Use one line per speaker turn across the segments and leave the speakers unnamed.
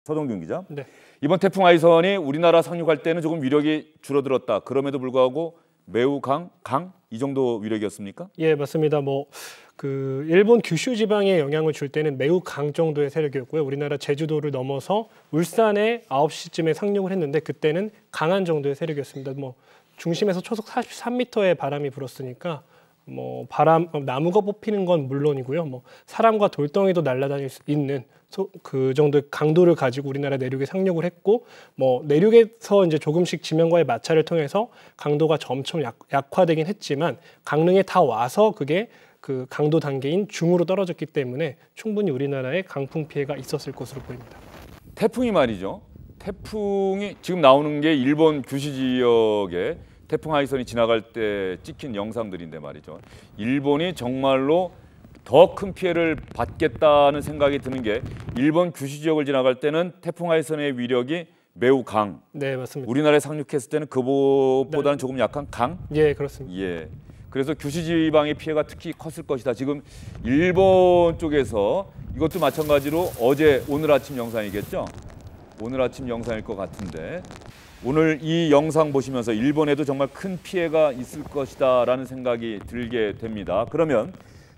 서동균 기자.
네.
이번 태풍 하이선이 우리나라 상륙할 때는 조금 위력이 줄어들었다. 그럼에도 불구하고 매우 이 정도 위력이었습니까?
예, 맞습니다. 일본 규슈 지방에 영향을 줄 때는 매우 강 정도의 세력이었고요. 우리나라 제주도를 넘어서 울산에 9시쯤에 상륙을 했는데 그때는 강한 정도의 세력이었습니다. 중심에서 초속 43m의 바람이 불었으니까 나무가 뽑히는 건 물론이고요. 사람과 돌덩이도 날아다닐 수 있는 그 정도의 강도를 가지고 우리나라 내륙에 상륙을 했고, 내륙에서 이제 조금씩 지면과의 마찰을 통해서 강도가 점점 약화되긴 했지만 강릉에 다 와서 그게 그 강도 단계인 중으로 떨어졌기 때문에 충분히 우리나라에 강풍 피해가 있었을 것으로 보입니다.
태풍이 말이죠. 태풍이 지금 나오는 게 일본 규슈 지역에 태풍 하이선이 지나갈 때 찍힌 영상들인데 말이죠. 일본이 정말로 더 큰 피해를 받겠다는 생각이 드는 게 일본 규슈 지역을 지나갈 때는 태풍 하이선의 위력이 매우 강.
네, 맞습니다.
우리나라에 상륙했을 때는 그보다는 조금 약한 강?
예, 그렇습니다.
예. 그래서 규슈 지방의 피해가 특히 컸을 것이다. 지금 일본 쪽에서 이것도 마찬가지로 오늘 아침 영상이겠죠? 오늘 아침 영상일 것 같은데 오늘 이 영상 보시면서 일본에도 정말 큰 피해가 있을 것이다라는 생각이 들게 됩니다. 그러면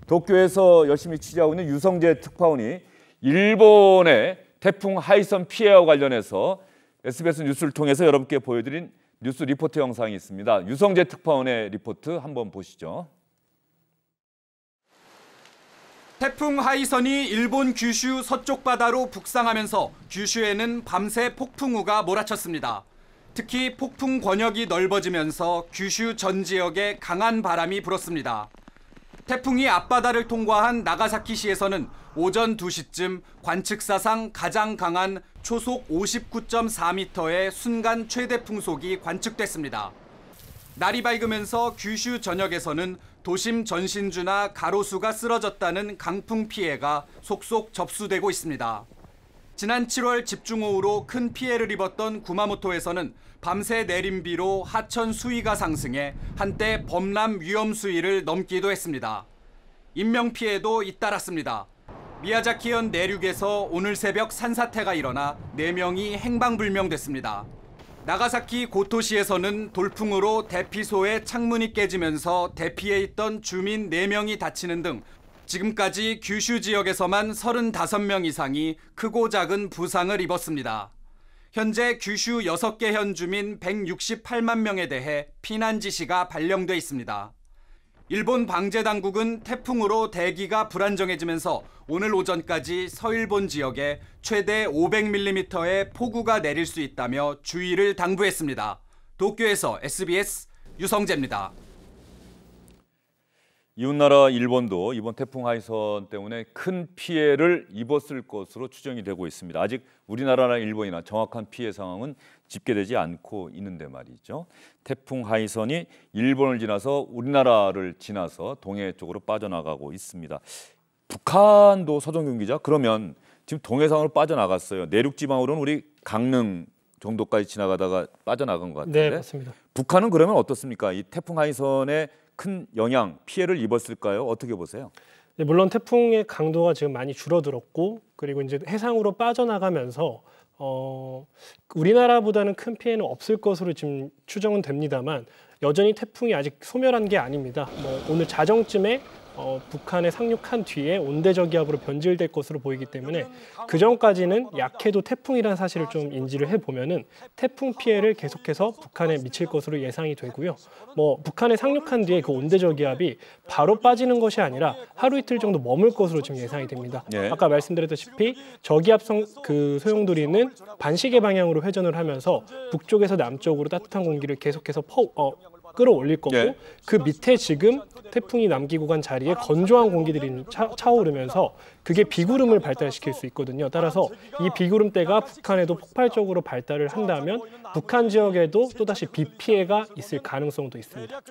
도쿄에서 열심히 취재하고 있는 유성재 특파원이 일본의 태풍 하이선 피해와 관련해서 SBS 뉴스를 통해서 여러분께 보여드린 뉴스 리포트 영상이 있습니다. 유성재 특파원의 리포트 한번 보시죠.
태풍 하이선이 일본 규슈 서쪽 바다로 북상하면서 규슈에는 밤새 폭풍우가 몰아쳤습니다. 특히 폭풍 권역이 넓어지면서 규슈 전 지역에 강한 바람이 불었습니다. 태풍이 앞바다를 통과한 나가사키시에서는 오전 2시쯤 관측사상 가장 강한 초속 59.4m의 순간 최대 풍속이 관측됐습니다. 날이 밝으면서 규슈 전역에서는 도심 전신주나 가로수가 쓰러졌다는 강풍 피해가 속속 접수되고 있습니다. 지난 7월 집중호우로 큰 피해를 입었던 구마모토에서는 밤새 내린 비로 하천 수위가 상승해 한때 범람 위험 수위를 넘기도 했습니다. 인명피해도 잇따랐습니다. 미야자키현 내륙에서 오늘 새벽 산사태가 일어나 4명이 행방불명됐습니다. 나가사키 고토시에서는 돌풍으로 대피소의 창문이 깨지면서 대피해 있던 주민 4명이 다치는 등 지금까지 규슈 지역에서만 35명 이상이 크고 작은 부상을 입었습니다. 현재 규슈 6개 현 주민 168만 명에 대해 피난 지시가 발령돼 있습니다. 일본 방재당국은 태풍으로 대기가 불안정해지면서 오늘 오전까지 서일본 지역에 최대 500mm의 폭우가 내릴 수 있다며 주의를 당부했습니다. 도쿄에서 SBS 유성재입니다.
이웃나라 일본도 이번 태풍 하이선 때문에 큰 피해를 입었을 것으로 추정이 되고 있습니다. 아직 우리나라나 일본이나 정확한 피해 상황은 집계되지 않고 있는데 말이죠. 태풍 하이선이 일본을 지나서 우리나라를 지나서 동해 쪽으로 빠져나가고 있습니다. 북한도 서정균 기자, 그러면 지금 동해상으로 빠져나갔어요. 내륙 지방으로는 우리 강릉 정도까지 지나가다가 빠져나간 것 같은데.
네, 맞습니다.
북한은 그러면 어떻습니까? 이 태풍 하이선의 큰 영향, 피해를 입었을까요? 어떻게 보세요?
네, 물론 태풍의 강도가 지금 많이 줄어들었고, 그리고 이제 해상으로 빠져나가면서 우리나라보다는 큰 피해는 없을 것으로 지금 추정은 됩니다만 여전히 태풍이 아직 소멸한 게 아닙니다. 오늘 자정쯤에 북한에 상륙한 뒤에 온대저기압으로 변질될 것으로 보이기 때문에 그 전까지는 약해도 태풍이라는 사실을 좀 인지를 해보면은 태풍 피해를 계속해서 북한에 미칠 것으로 예상이 되고요. 북한에 상륙한 뒤에 그 온대저기압이 바로 빠지는 것이 아니라 하루 이틀 정도 머물 것으로 지금 예상이 됩니다.
네.
아까 말씀드렸다시피 저기압성 그 소용돌이는 반시계 방향으로 회전을 하면서 북쪽에서 남쪽으로 따뜻한 공기를 계속해서 끌어올릴 거고
예.
그 밑에 지금 태풍이 남기고 간 자리에 건조한 공기들이 차오르면서 그게 비구름을 발달시킬 수 있거든요. 따라서 이 비구름대가 북한에도 폭발적으로 발달을 한다면 북한 지역에도 또다시 비 피해가 있을 가능성도 있습니다.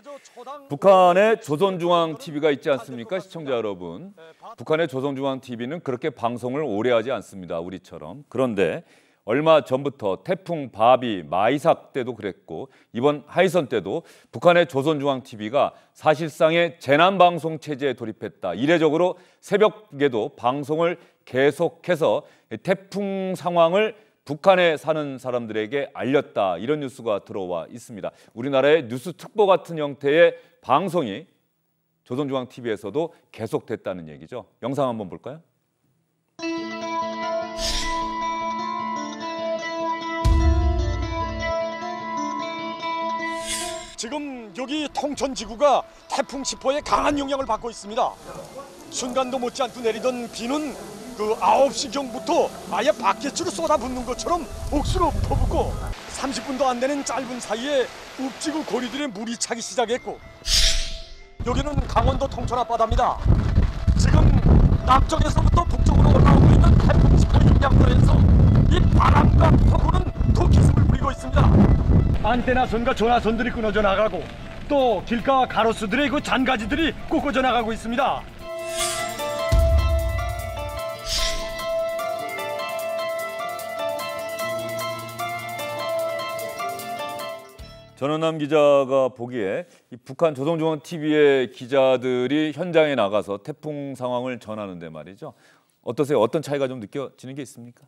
북한의 조선중앙TV가 있지 않습니까? 시청자 여러분. 북한의 조선중앙TV는 그렇게 방송을 오래 하지 않습니다. 우리처럼. 그런데 얼마 전부터 태풍 바비, 마이삭 때도 그랬고 이번 하이선 때도 북한의 조선중앙TV가 사실상의 재난방송 체제에 돌입했다. 이례적으로 새벽에도 방송을 계속해서 태풍 상황을 북한에 사는 사람들에게 알렸다. 이런 뉴스가 들어와 있습니다. 우리나라의 뉴스 특보 같은 형태의 방송이 조선중앙TV에서도 계속됐다는 얘기죠. 영상 한번 볼까요?
지금 여기 통천지구가 태풍 10호의 강한 영향을 받고 있습니다. 순간도 못지않고 내리던 비는 그 9시경부터 아예 바깥으로 쏟아붓는 것처럼 옥수로 퍼붓고 30분도 안 되는 짧은 사이에 읍지구 고리들의 물이 차기 시작했고 여기는 강원도 통천 앞바다입니다. 지금 남쪽에서부터 북쪽으로 올라오고 있는 태풍 10호 영향으로 해서 이 바람과 폭우는 더 기습을 부리고 있습니다. 안테나선과 전화선들이 끊어져 나가고 또 길가와 가로수들의 그 잔가지들이 꺾어져 나가고 있습니다.
전원남 기자가 보기에 이 북한 조선중앙TV의 기자들이 현장에 나가서 태풍 상황을 전하는데 말이죠. 어떠세요? 어떤 차이가 좀 느껴지는 게 있습니까?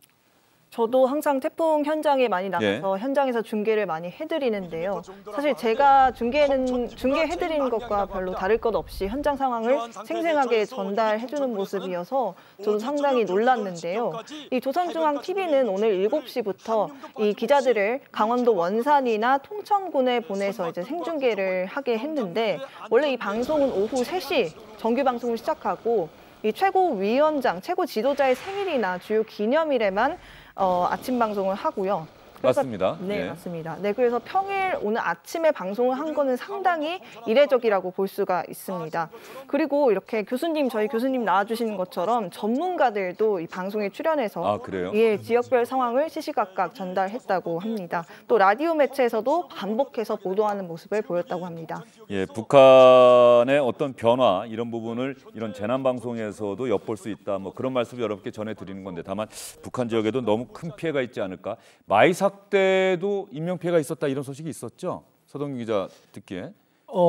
저도 항상 태풍 현장에 많이 나가서 현장에서 중계를 많이 해드리는데요. 사실 제가 중계해드리는 것과 별로 다를 것 없이 현장 상황을 생생하게 전달해주는 모습이어서 저도 상당히 놀랐는데요. 이 조선중앙TV는 오늘 7시부터 이 기자들을 강원도 원산이나 통천군에 보내서 이제 생중계를 하게 했는데 원래 이 방송은 오후 3시 정규 방송을 시작하고 이 최고위원장, 최고 지도자의 생일이나 주요 기념일에만 아침 방송을 하고요.
맞습니다.
네, 맞습니다. 네, 그래서 평일 오늘 아침에 방송을 한 거는 상당히 이례적이라고 볼 수가 있습니다. 그리고 이렇게 저희 교수님 나와주시는 것처럼 전문가들도 이 방송에 출연해서 예, 지역별 상황을 시시각각 전달했다고 합니다. 또 라디오 매체에서도 반복해서 보도하는 모습을 보였다고 합니다.
예, 북한의 어떤 변화 이런 부분을 이런 재난 방송에서도 엿볼 수 있다. 뭐 그런 말씀을 여러분께 전해드리는 건데 다만 북한 지역에도 너무 큰 피해가 있지 않을까. 마이삭 때도 인명피해가 있었다 이런 소식이 있었죠. 서동규 기자 듣기에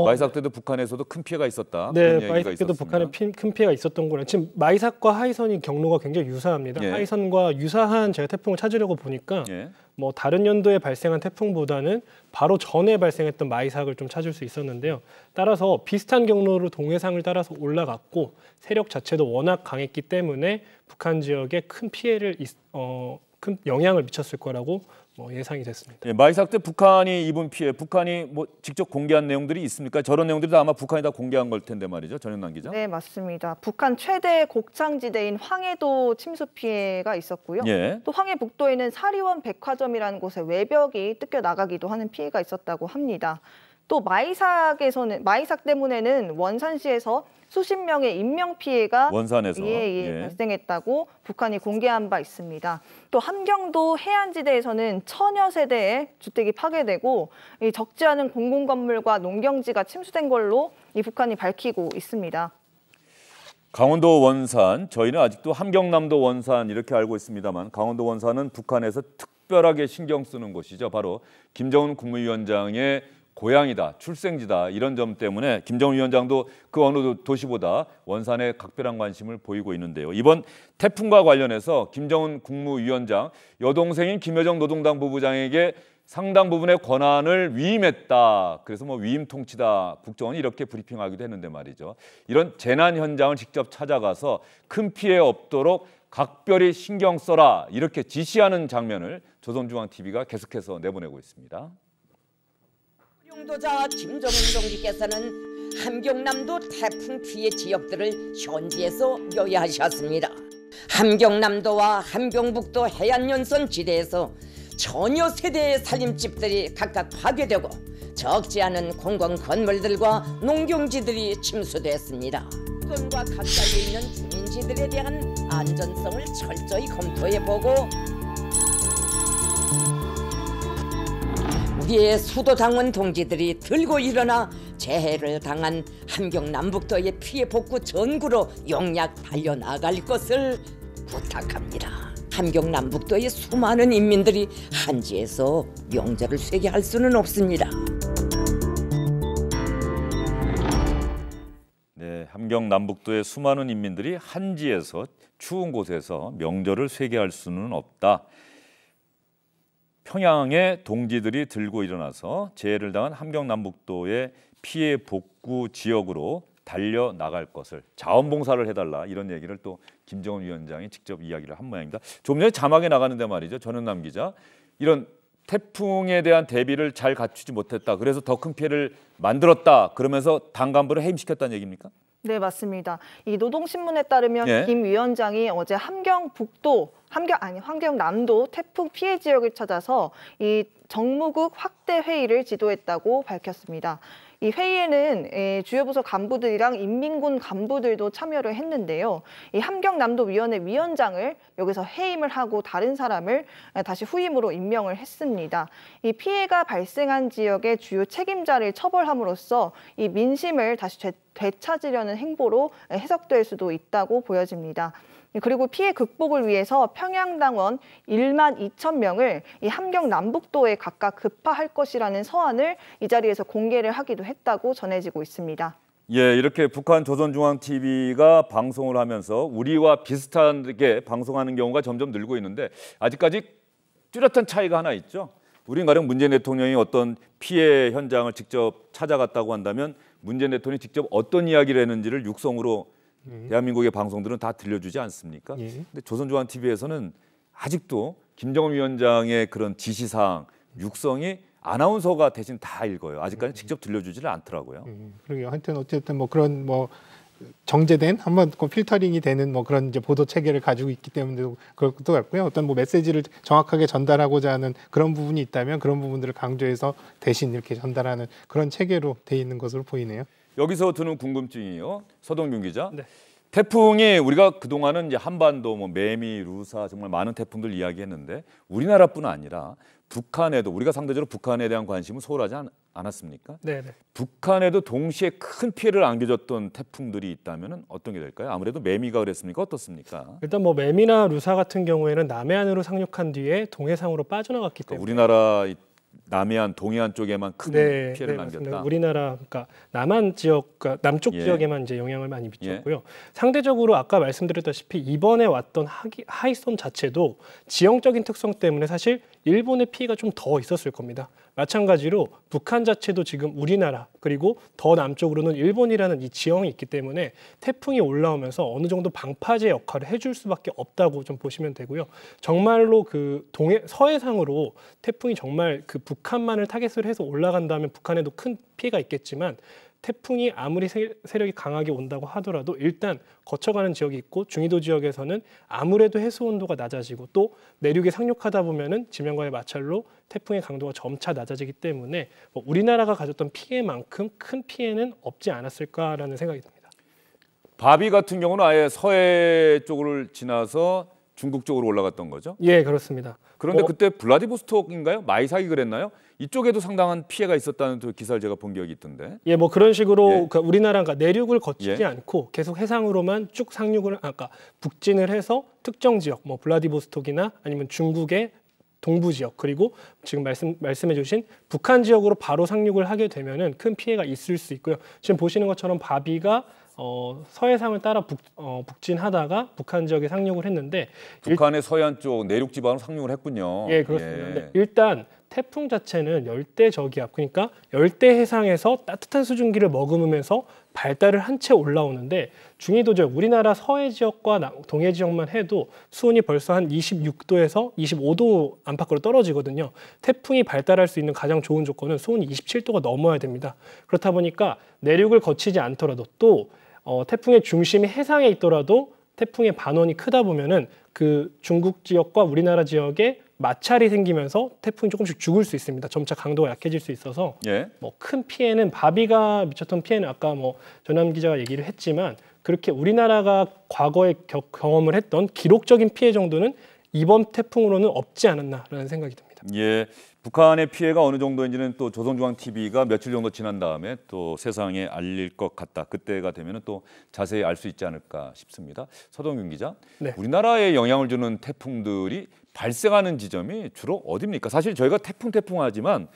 마이삭 때도 북한에서도 큰 피해가 있었다.
네, 마이삭 때도 북한에 큰 피해가 있었던 거는 지금 마이삭과 하이선이 경로가 굉장히 유사합니다.
예.
하이선과 유사한 제가 태풍을 찾으려고 보니까 뭐 다른 연도에 발생한 태풍보다는 바로 전에 발생했던 마이삭을 좀 찾을 수 있었는데요. 따라서 비슷한 경로로 동해상을 따라서 올라갔고 세력 자체도 워낙 강했기 때문에 북한 지역에 큰 피해를 큰 영향을 미쳤을 거라고 예상이 됐습니다.
예, 마이삭 때 북한이 입은 피해, 북한이 뭐 직접 공개한 내용들이 있습니까? 저런 내용들이 아마 북한이 다 공개한 걸 텐데 말이죠. 전현남 기자.
네, 맞습니다. 북한 최대 곡창지대인 황해도 침수 피해가 있었고요.
예.
또 황해북도에는 사리원 백화점이라는 곳에 외벽이 뜯겨 나가기도 하는 피해가 있었다고 합니다. 또 마이삭 때문에는 원산시에서 수십 명의 인명 피해가
원산에서
발생했다고 북한이 공개한 바 있습니다. 또 함경도 해안지대에서는 천여 세대의 주택이 파괴되고 적지 않은 공공건물과 농경지가 침수된 걸로 이 북한이 밝히고 있습니다.
강원도 원산, 저희는 아직도 함경남도 원산 이렇게 알고 있습니다만 강원도 원산은 북한에서 특별하게 신경 쓰는 곳이죠. 바로 김정은 국무위원장의 고향이다, 출생지다 이런 점 때문에 김정은 위원장도 그 어느 도시보다 원산에 각별한 관심을 보이고 있는데요. 이번 태풍과 관련해서 김정은 국무위원장 여동생인 김여정 노동당 부부장에게 상당 부분의 권한을 위임했다. 그래서 뭐 위임 통치다. 국정원이 이렇게 브리핑하기도 했는데 말이죠. 이런 재난 현장을 직접 찾아가서 큰 피해 없도록 각별히 신경 써라 이렇게 지시하는 장면을 조선중앙TV가 계속해서 내보내고 있습니다.
용도자 김정은 동지께서는 함경남도 태풍 피해 지역들을 현지에서 요약하셨습니다. 함경남도와 함경북도 해안연선 지대에서 전여 세대의 살림집들이 각각 파괴되고 적지 않은 공공 건물들과 농경지들이 침수됐습니다. 수도권과 가까이에 있는 주민지들에 대한 안전성을 철저히 검토해보고 우리의 수도당원 동지들이 들고 일어나 재해를 당한 함경남북도의 피해 복구 전구로 용약 달려나갈 것을 부탁합니다. 함경 남북도의 수많은 인민들이 한지에서 명절을 쇠게할 수는 없습니다.
네, 함경 남북도의 수많은 인민들이 한지에서 추운 곳에서 명절을 쇠게할 수는 없다. 평양의 동지들이 들고 일어나서 재해를 당한 함경 남북도의 피해 복구 지역으로 달려나갈 것을 자원봉사를 해달라 이런 얘기를 또 김정은 위원장이 직접 이야기를 한 모양입니다. 좀 전에 자막에 나가는데 말이죠. 전현남 기자. 이런 태풍에 대한 대비를 잘 갖추지 못했다. 그래서 더 큰 피해를 만들었다. 그러면서 당 간부를 해임시켰다는 얘기입니까?
네, 맞습니다. 이 노동신문에 따르면
예.
김 위원장이 어제 함경남도 태풍 피해 지역을 찾아서 이 정무국 확대 회의를 지도했다고 밝혔습니다. 이 회의에는 주요 부서 간부들이랑 인민군 간부들도 참여를 했는데요. 이 함경남도위원회 위원장을 여기서 해임을 하고 다른 사람을 다시 후임으로 임명을 했습니다. 이 피해가 발생한 지역의 주요 책임자를 처벌함으로써 이 민심을 다시 되찾으려는 행보로 해석될 수도 있다고 보여집니다. 그리고 피해 극복을 위해서 평양당원 1만 2천 명을 이 함경 남북도에 각각 급파할 것이라는 서한을 이 자리에서 공개를 하기도 했다고 전해지고 있습니다.
예, 이렇게 북한 조선중앙TV가 방송을 하면서 우리와 비슷하게 방송하는 경우가 점점 늘고 있는데 아직까지 뚜렷한 차이가 하나 있죠. 우린 가령 문재인 대통령이 어떤 피해 현장을 직접 찾아갔다고 한다면 문재인 대통령이 직접 어떤 이야기를 했는지를 육성으로 대한민국의 방송들은 다 들려주지 않습니까?
예.
근데 조선중앙TV에서는 아직도 김정은 위원장의 그런 지시사항, 육성이 아나운서가 대신 다 읽어요. 아직까지 직접 들려주지를 않더라고요.
그러게요. 하여튼 어쨌든 뭐 그런 뭐 정제된 한번 필터링이 되는 뭐 그런 이제 보도 체계를 가지고 있기 때문에 그럴 것도 같고요. 어떤 뭐 메시지를 정확하게 전달하고자 하는 그런 부분이 있다면 그런 부분들을 강조해서 대신 이렇게 전달하는 그런 체계로 돼 있는 것으로 보이네요.
여기서 드는 궁금증이요. 서동균 기자.
네.
태풍이 우리가 그동안은 이제 한반도, 뭐 매미, 루사 정말 많은 태풍들 이야기했는데 우리나라뿐 아니라 북한에도 우리가 상대적으로 북한에 대한 관심은 소홀하지 않았습니까?
네.
북한에도 동시에 큰 피해를 안겨줬던 태풍들이 있다면 어떤 게 될까요? 아무래도 매미가 그랬습니까? 어떻습니까?
일단 뭐 매미나 루사 같은 경우에는 남해안으로 상륙한 뒤에 동해상으로 빠져나갔기 때문에
우리나라 남해안, 동해안 쪽에만 큰 피해를 남겼다.
맞습니다. 우리나라 그러니까 남한 지역, 그러니까 남쪽
예.
지역에만 이제 영향을 많이 미쳤고요. 상대적으로 아까 말씀드렸다시피 이번에 왔던 하이손 자체도 지형적인 특성 때문에 사실 일본의 피해가 좀 더 있었을 겁니다. 마찬가지로 북한 자체도 지금 우리나라 그리고 더 남쪽으로는 일본이라는 이 지형이 있기 때문에 태풍이 올라오면서 어느 정도 방파제 역할을 해줄 수밖에 없다고 좀 보시면 되고요. 정말로 그 서해상으로 태풍이 정말 그 북한만을 타겟으로 해서 올라간다면 북한에도 큰 피해가 있겠지만 태풍이 아무리 세력이 강하게 온다고 하더라도 일단 거쳐가는 지역이 있고 중위도 지역에서는 아무래도 해수 온도가 낮아지고 또 내륙에 상륙하다 보면은 지면과의 마찰로 태풍의 강도가 점차 낮아지기 때문에 뭐 우리나라가 가졌던 피해만큼 큰 피해는 없지 않았을까라는 생각이 듭니다.
바비 같은 경우는 아예 서해 쪽을 지나서 중국 쪽으로 올라갔던 거죠?
예, 그렇습니다.
그런데 그때 블라디보스톡인가요? 마이사기 그랬나요? 이쪽에도 상당한 피해가 있었다는 기사를 제가 본 기억이 있던데.
예, 뭐 그런 식으로
예.
그러니까 우리나라가 내륙을 거치지
예.
않고 계속 해상으로만 쭉 상륙을 아까 북진을 해서 특정 지역, 뭐 블라디보스톡이나 아니면 중국의 동부 지역 그리고 지금 말씀해주신 북한 지역으로 바로 상륙을 하게 되면은 큰 피해가 있을 수 있고요. 지금 보시는 것처럼 바비가 서해상을 따라 북진하다가 북한 지역에 상륙을 했는데
북한의 서해안 쪽 내륙 지방으로 상륙을 했군요.
예, 그렇습니다.
예.
근데 일단 태풍 자체는 열대 저기압, 그러니까 열대 해상에서 따뜻한 수증기를 머금으면서 발달을 한 채 올라오는데 중위도 지역, 우리나라 서해 지역과 동해 지역만 해도 수온이 벌써 한 26도에서 25도 안팎으로 떨어지거든요. 태풍이 발달할 수 있는 가장 좋은 조건은 수온이 27도가 넘어야 됩니다. 그렇다 보니까 내륙을 거치지 않더라도 또 태풍의 중심이 해상에 있더라도 태풍의 반원이 크다 보면은 그 중국 지역과 우리나라 지역에 마찰이 생기면서 태풍이 조금씩 죽을 수 있습니다. 점차 강도가 약해질 수 있어서
예.
뭐 큰 피해는 바비가 미쳤던 피해는 아까 뭐 전남 기자가 얘기를 했지만 그렇게 우리나라가 과거에 경험을 했던 기록적인 피해 정도는 이번 태풍으로는 없지 않았나라는 생각이 듭니다.
예, 북한의 피해가 어느 정도인지는 또 조선중앙TV가 며칠 정도 지난 다음에 또 세상에 알릴 것 같다. 그때가 되면 또 자세히 알 수 있지 않을까 싶습니다. 서동균 기자,
네.
우리나라에 영향을 주는 태풍들이 발생하는 지점이 주로 어디입니까? 사실 저희가 태풍하지만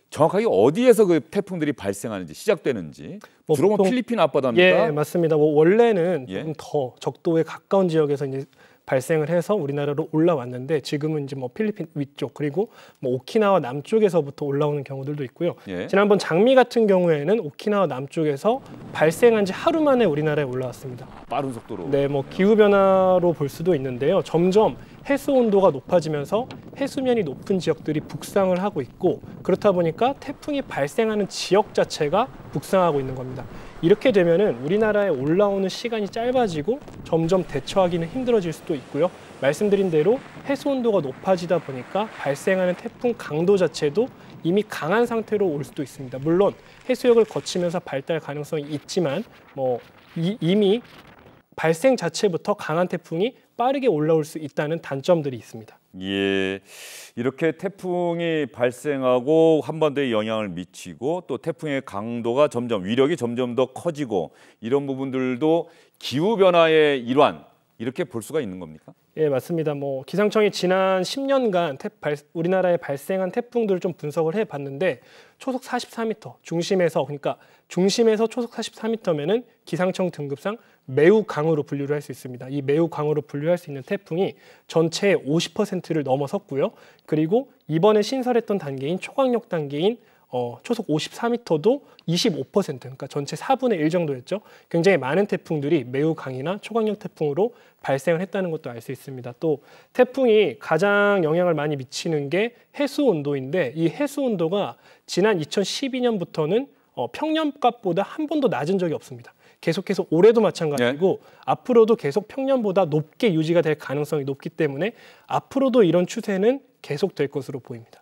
정확하게 어디에서 그 태풍들이 발생하는지 시작되는지 주로 뭐 필리핀 앞바다입니까?
예, 맞습니다. 뭐 원래는
예.
조금 더 적도에 가까운 지역에서 이제 발생을 해서 우리나라로 올라왔는데 지금은 이제 뭐 필리핀 위쪽 그리고 뭐 오키나와 남쪽에서부터 올라오는 경우들도 있고요.
예.
지난번 장미 같은 경우에는 오키나와 남쪽에서 발생한 지 하루 만에 우리나라에 올라왔습니다.
빠른 속도로.
네, 뭐 기후 변화로 볼 수도 있는데요. 점점 해수 온도가 높아지면서 해수면이 높은 지역들이 북상을 하고 있고 그렇다 보니까 태풍이 발생하는 지역 자체가 북상하고 있는 겁니다. 이렇게 되면은 우리나라에 올라오는 시간이 짧아지고 점점 대처하기는 힘들어질 수도 있고요. 말씀드린 대로 해수 온도가 높아지다 보니까 발생하는 태풍 강도 자체도 이미 강한 상태로 올 수도 있습니다. 물론 해수역을 거치면서 발달 가능성이 있지만 뭐 이미 발생 자체부터 강한 태풍이 빠르게 올라올 수 있다는 단점들이 있습니다.
예, 이렇게 태풍이 발생하고 한반도에 영향을 미치고 또 태풍의 강도가 위력이 점점 더 커지고 이런 부분들도 기후 변화의 일환 이렇게 볼 수가 있는 겁니까?
예, 맞습니다. 뭐 기상청이 지난 10년간 우리나라에 발생한 태풍들을 좀 분석을 해봤는데 초속 44m 중심에서 초속 44m면은 기상청 등급상 매우 강으로 분류를 할 수 있습니다. 이 매우 강으로 분류할 수 있는 태풍이 전체의 50%를 넘어섰고요. 그리고 이번에 신설했던 단계인 초강력 단계인 초속 54m도 25%, 그러니까 전체 4분의 1 정도였죠. 굉장히 많은 태풍들이 매우 강이나 초강력 태풍으로 발생을 했다는 것도 알 수 있습니다. 또 태풍이 가장 영향을 많이 미치는 게 해수 온도인데 이 해수 온도가 지난 2012년부터는 평년값보다 한 번도 낮은 적이 없습니다. 계속해서 올해도 마찬가지고 네. 앞으로도 계속 평년보다 높게 유지가 될 가능성이 높기 때문에 앞으로도 이런 추세는 계속될 것으로 보입니다.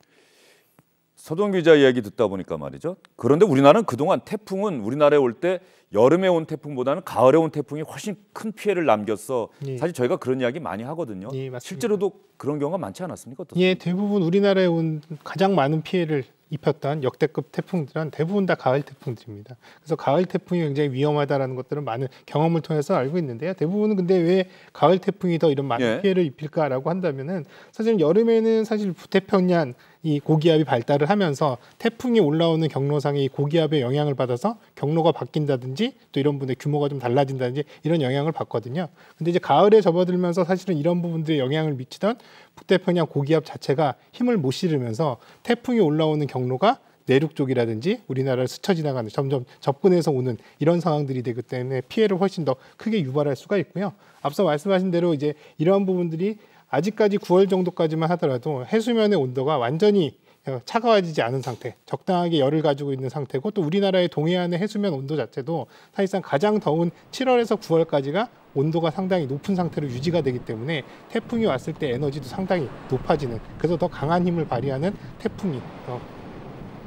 서동 기자 이야기 듣다 보니까 말이죠. 그런데 우리나라는 그동안 태풍은 우리나라에 올 때 여름에 온 태풍보다는 가을에 온 태풍이 훨씬 큰 피해를 남겼어.
예.
사실 저희가 그런 이야기 많이 하거든요.
예,
실제로도 그런 경우가 많지 않았습니까? 어떻습니까?
예, 대부분 우리나라에 온 가장 많은 피해를 입혔던 역대급 태풍들은 대부분 다 가을 태풍들입니다. 그래서 가을 태풍이 굉장히 위험하다라는 것들은 많은 경험을 통해서 알고 있는데요. 대부분은 근데 왜 가을 태풍이 더 이런 많은
예.
피해를 입힐까라고 한다면은 사실 여름에는 사실 부태평양 이 고기압이 발달을 하면서 태풍이 올라오는 경로상의 이 고기압의 영향을 받아서 경로가 바뀐다든지 또 이런 부분의 규모가 좀 달라진다든지 이런 영향을 받거든요. 근데 이제 가을에 접어들면서 사실은 이런 부분들에 영향을 미치던 북태평양 고기압 자체가 힘을 못 실으면서 태풍이 올라오는 경로가 내륙 쪽이라든지 우리나라를 스쳐 지나가는 점점 접근해서 오는 이런 상황들이 되기 때문에 피해를 훨씬 더 크게 유발할 수가 있고요. 앞서 말씀하신 대로 이제 이러한 부분들이 아직까지 9월 정도까지만 하더라도 해수면의 온도가 완전히 차가워지지 않은 상태, 적당하게 열을 가지고 있는 상태고 또 우리나라의 동해안의 해수면 온도 자체도 사실상 가장 더운 7월에서 9월까지가 온도가 상당히 높은 상태로 유지가 되기 때문에 태풍이 왔을 때 에너지도 상당히 높아지는 그래서 더 강한 힘을 발휘하는 태풍이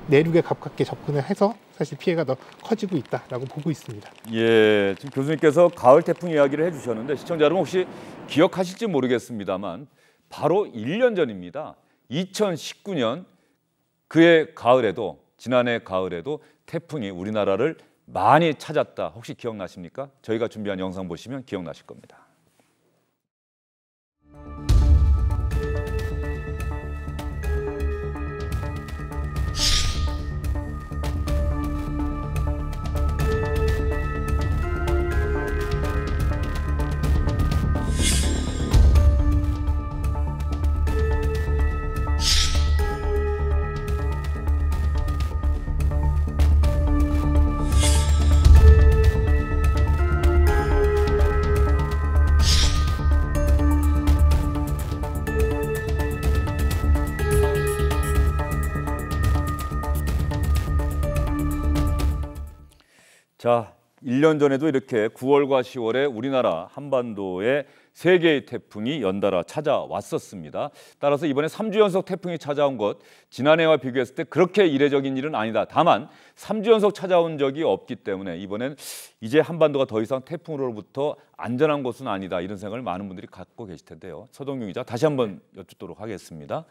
내륙에 가깝게 접근을 해서 사실 피해가 더 커지고 있다라고 보고 있습니다.
예, 지금 교수님께서 가을 태풍 이야기를 해주셨는데 시청자 여러분 혹시 기억하실지 모르겠습니다만 바로 1년 전입니다. 2019년 그해 가을에도 지난해 가을에도 태풍이 우리나라를 많이 찾았다. 혹시 기억나십니까? 저희가 준비한 영상 보시면 기억나실 겁니다. 자, 1년 전에도 이렇게 9월과 10월에 우리나라 한반도에 3개의 태풍이 연달아 찾아왔었습니다. 따라서 이번에 3주 연속 태풍이 찾아온 것, 지난해와 비교했을 때 그렇게 이례적인 일은 아니다. 다만 3주 연속 찾아온 적이 없기 때문에 이번엔 이제 한반도가 더 이상 태풍으로부터 안전한 곳은 아니다. 이런 생각을 많은 분들이 갖고 계실 텐데요. 서동균 기자, 다시 한번 여쭙도록 하겠습니다.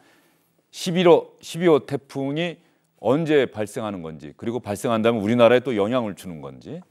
12호 태풍이 언제 발생하는 건지, 그리고 발생한다면 우리나라에 또 영향을 주는 건지.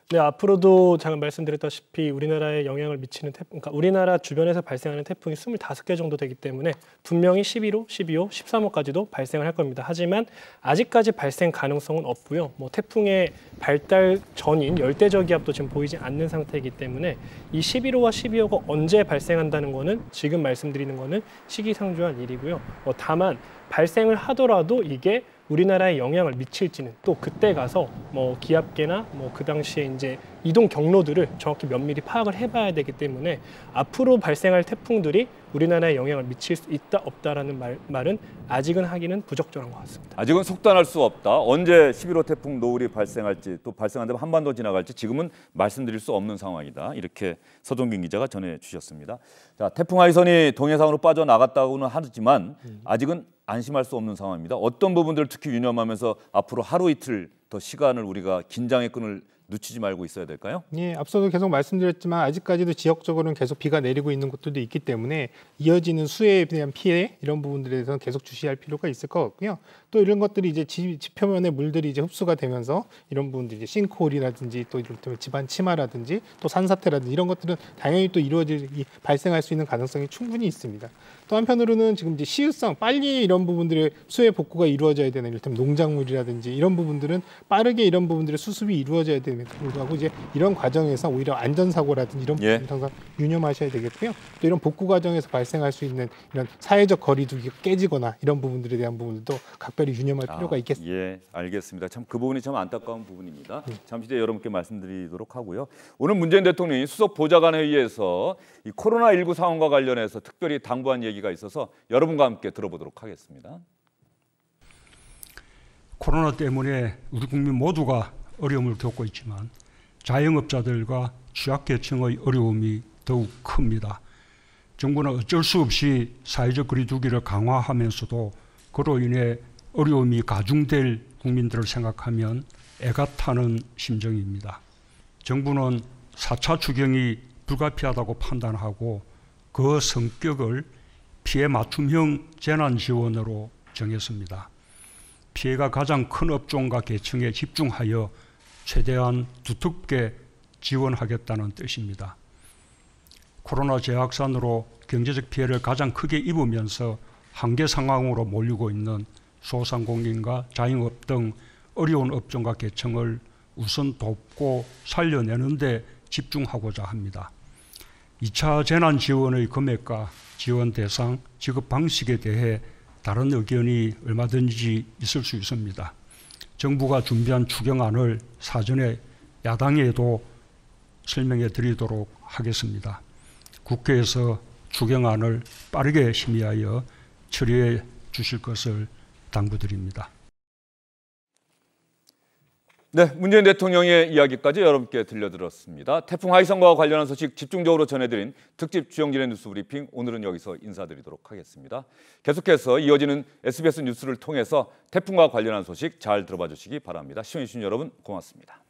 네, 앞으로도 잠깐 말씀드렸다시피 우리나라에 영향을 미치는 태풍, 그러니까 우리나라 주변에서 발생하는 태풍이 25개 정도 되기 때문에 분명히 11호, 12호, 13호까지도 발생을 할 겁니다. 하지만 아직까지 발생 가능성은 없고요. 뭐 태풍의 발달 전인 열대저기압도 지금 보이지 않는 상태이기 때문에 이 11호와 12호가 언제 발생한다는 거는 지금 말씀드리는 거는 시기상조한 일이고요. 다만 발생을 하더라도 이게 우리나라에 영향을 미칠지는 또 그때 가서 뭐 기압계나 뭐 그 당시에 이제 이동 경로들을 정확히 면밀히 파악을 해봐야 되기 때문에 앞으로 발생할 태풍들이 우리나라에 영향을 미칠 수 있다 없다라는 말은 아직은 하기는 부적절한 것 같습니다.
아직은 속단할 수 없다. 언제 11호 태풍 노을이 발생할지, 또 발생한다면 한반도 지나갈지 지금은 말씀드릴 수 없는 상황이다. 이렇게 서동균 기자가 전해주셨습니다. 자, 태풍 하이선이 동해상으로 빠져나갔다고는 하지만 아직은 안심할 수 없는 상황입니다. 어떤 부분들을 특히 유념하면서 앞으로 하루 이틀 더 시간을 우리가 긴장의 끈을 놓치지 말고 있어야 될까요?
예, 앞서도 계속 말씀드렸지만 아직까지도 지역적으로는 계속 비가 내리고 있는 곳들도 있기 때문에 이어지는 수해에 대한 피해 이런 부분들에 대해서는 계속 주시할 필요가 있을 것 같고요. 또 이런 것들이 이제 지표면의 물들이 이제 흡수가 되면서 이런 부분들이 이제 싱크홀이라든지 또 이를테면 집안 침하라든지 또 산사태라든지 이런 것들은 당연히 또 발생할 수 있는 가능성이 충분히 있습니다. 또 한편으로는 지금 이제 시의성 빨리 이런 부분들의 수해 복구가 이루어져야 되는 이를테면 농작물이라든지 이런 부분들은 빠르게 이런 부분들의 수습이 이루어져야 됨에도 불구하고 이제 이런 과정에서 오히려 안전사고라든지 이런 부분들 항상 유념하셔야 되겠고요. 또 이런 복구 과정에서 발생할 수 있는 이런 사회적 거리두기가 깨지거나 이런 부분들에 대한 부분들도 각별히 유념할 필요가 있겠습니다.
예, 알겠습니다. 참 그 부분이 참 안타까운 부분입니다. 잠시 뒤에 여러분께 말씀드리도록 하고요. 오늘 문재인 대통령이 수석 보좌관 회의에서 이 코로나19 상황과 관련해서 특별히 당부한 얘기가 있어서 여러분과 함께 들어보도록 하겠습니다.
코로나 때문에 우리 국민 모두가 어려움을 겪고 있지만 자영업자들과 취약계층의 어려움이 더욱 큽니다. 정부는 어쩔 수 없이 사회적 거리두기를 강화하면서도 그로 인해 어려움이 가중될 국민들을 생각하면 애가 타는 심정입니다. 정부는 4차 추경이 불가피하다고 판단하고 그 성격을 피해 맞춤형 재난지원으로 정했습니다. 피해가 가장 큰 업종과 계층에 집중하여 최대한 두텁게 지원하겠다는 뜻입니다. 코로나 재확산으로 경제적 피해를 가장 크게 입으면서 한계 상황으로 몰리고 있는 소상공인과 자영업 등 어려운 업종과 계층을 우선 돕고 살려내는 데 집중하고자 합니다. 2차 재난지원의 금액과 지원 대상, 지급 방식에 대해 다른 의견이 얼마든지 있을 수 있습니다. 정부가 준비한 추경안을 사전에 야당에도 설명해 드리도록 하겠습니다. 국회에서 추경안을 빠르게 심의하여 처리해 주실 것을 당부드립니다.
네, 문재인 대통령의 이야기까지 여러분께 들려드렸습니다. 태풍 하이선과 관련한 소식 집중적으로 전해드린 특집 주영진의 뉴스 브리핑, 오늘은 여기서 인사드리도록 하겠습니다. 계속해서 이어지는 SBS 뉴스를 통해서 태풍과 관련한 소식 잘 들어봐 주시기 바랍니다. 시청해주신 여러분 고맙습니다.